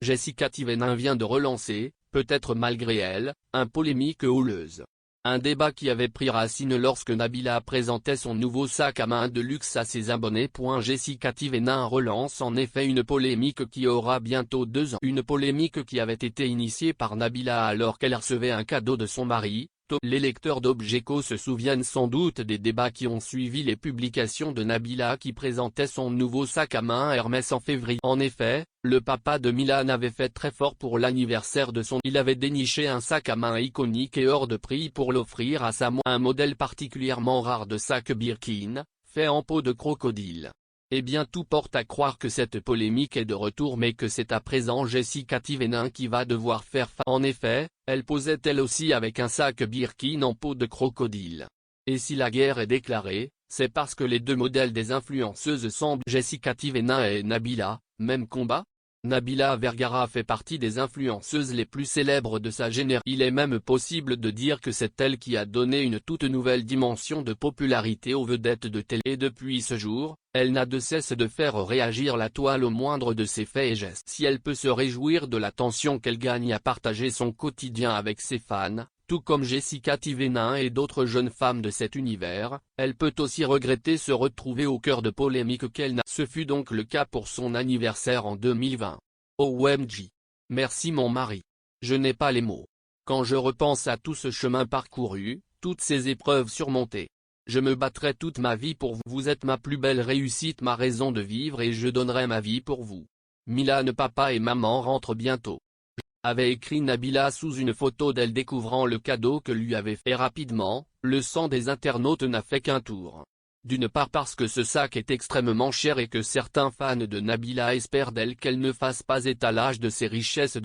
Jessica Thévenin vient de relancer, peut-être malgré elle, un polémique houleuse. Un débat qui avait pris racine lorsque Nabila présentait son nouveau sac à main de luxe à ses abonnés. Jessica Thévenin relance en effet une polémique qui aura bientôt 2 ans. Une polémique qui avait été initiée par Nabila alors qu'elle recevait un cadeau de son mari. Les lecteurs d'Objeco se souviennent sans doute des débats qui ont suivi les publications de Nabila qui présentait son nouveau sac à main Hermès en février. En effet, le papa de Milan avait fait très fort pour l'anniversaire de son. Il avait déniché un sac à main iconique et hors de prix pour l'offrir à sa un modèle particulièrement rare de sac Birkin, fait en peau de crocodile. Eh bien tout porte à croire que cette polémique est de retour mais que c'est à présent Jessica Thévenin qui va devoir faire face. En effet, elle posait elle aussi avec un sac Birkin en peau de crocodile. Et si la guerre est déclarée, c'est parce que les deux modèles des influenceuses semblent Jessica Thévenin et Nabila, même combat? Nabila Vergara fait partie des influenceuses les plus célèbres de sa génération. Il est même possible de dire que c'est elle qui a donné une toute nouvelle dimension de popularité aux vedettes de télé. Et depuis ce jour, elle n'a de cesse de faire réagir la toile au moindre de ses faits et gestes. Si elle peut se réjouir de l'attention qu'elle gagne à partager son quotidien avec ses fans, tout comme Jessica Thévenin et d'autres jeunes femmes de cet univers, elle peut aussi regretter se retrouver au cœur de polémiques qu'elle n'a. Ce fut donc le cas pour son anniversaire en 2020. OMG. Merci mon mari. Je n'ai pas les mots. Quand je repense à tout ce chemin parcouru, toutes ces épreuves surmontées. Je me battrai toute ma vie pour vous. Vous êtes ma plus belle réussite, ma raison de vivre et je donnerai ma vie pour vous. Milan, papa et maman rentrent bientôt. Avait écrit Nabila sous une photo d'elle découvrant le cadeau que lui avait fait. Rapidement, le sang des internautes n'a fait qu'un tour. D'une part parce que ce sac est extrêmement cher et que certains fans de Nabila espèrent d'elle qu'elle ne fasse pas étalage de ses richesses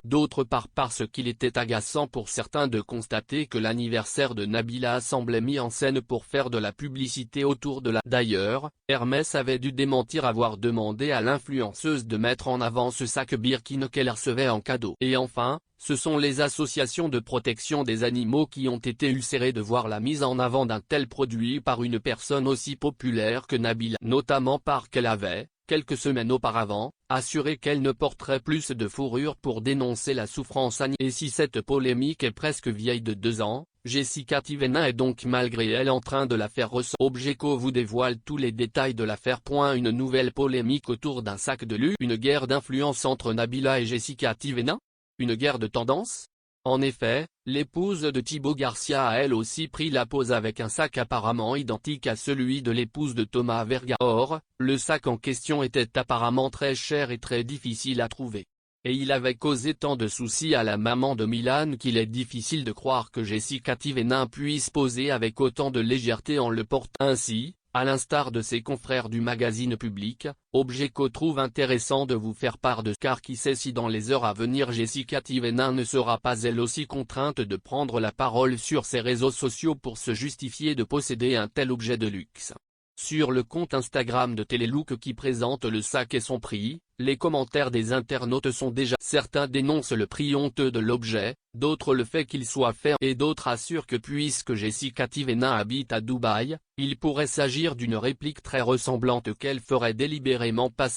d'autre part parce qu'il était agaçant pour certains de constater que l'anniversaire de Nabila semblait mis en scène pour faire de la publicité autour de la. D'ailleurs, Hermès avait dû démentir avoir demandé à l'influenceuse de mettre en avant ce sac Birkin qu'elle recevait en cadeau. Et enfin, ce sont les associations de protection des animaux qui ont été ulcérées de voir la mise en avant d'un tel produit par une personne aussi populaire que Nabila, notamment parce qu'elle avait, quelques semaines auparavant, assuré qu'elle ne porterait plus de fourrure pour dénoncer la souffrance animale. Et si cette polémique est presque vieille de 2 ans, Jessica Thévenin est donc malgré elle en train de la faire ressortir. Objeco vous dévoile tous les détails de l'affaire. Une nouvelle polémique autour d'un sac de luxe. Une guerre d'influence entre Nabila et Jessica Thévenin? Une guerre de tendance? En effet, l'épouse de Thibaut Garcia a elle aussi pris la pose avec un sac apparemment identique à celui de l'épouse de Thomas Vergara. Or, le sac en question était apparemment très cher et très difficile à trouver. Et il avait causé tant de soucis à la maman de Milan qu'il est difficile de croire que Jessica Thévenin puisse poser avec autant de légèreté en le portant. Ainsi, à l'instar de ses confrères du magazine Public, Objeco trouve intéressant de vous faire part de car qui sait si dans les heures à venir Jessica Thévenin ne sera pas elle aussi contrainte de prendre la parole sur ses réseaux sociaux pour se justifier de posséder un tel objet de luxe. Sur le compte Instagram de Télélook qui présente le sac et son prix, les commentaires des internautes sont déjà. Certains dénoncent le prix honteux de l'objet, d'autres le fait qu'il soit fait et d'autres assurent que puisque Jessica Thévenin habite à Dubaï, il pourrait s'agir d'une réplique très ressemblante qu'elle ferait délibérément passer.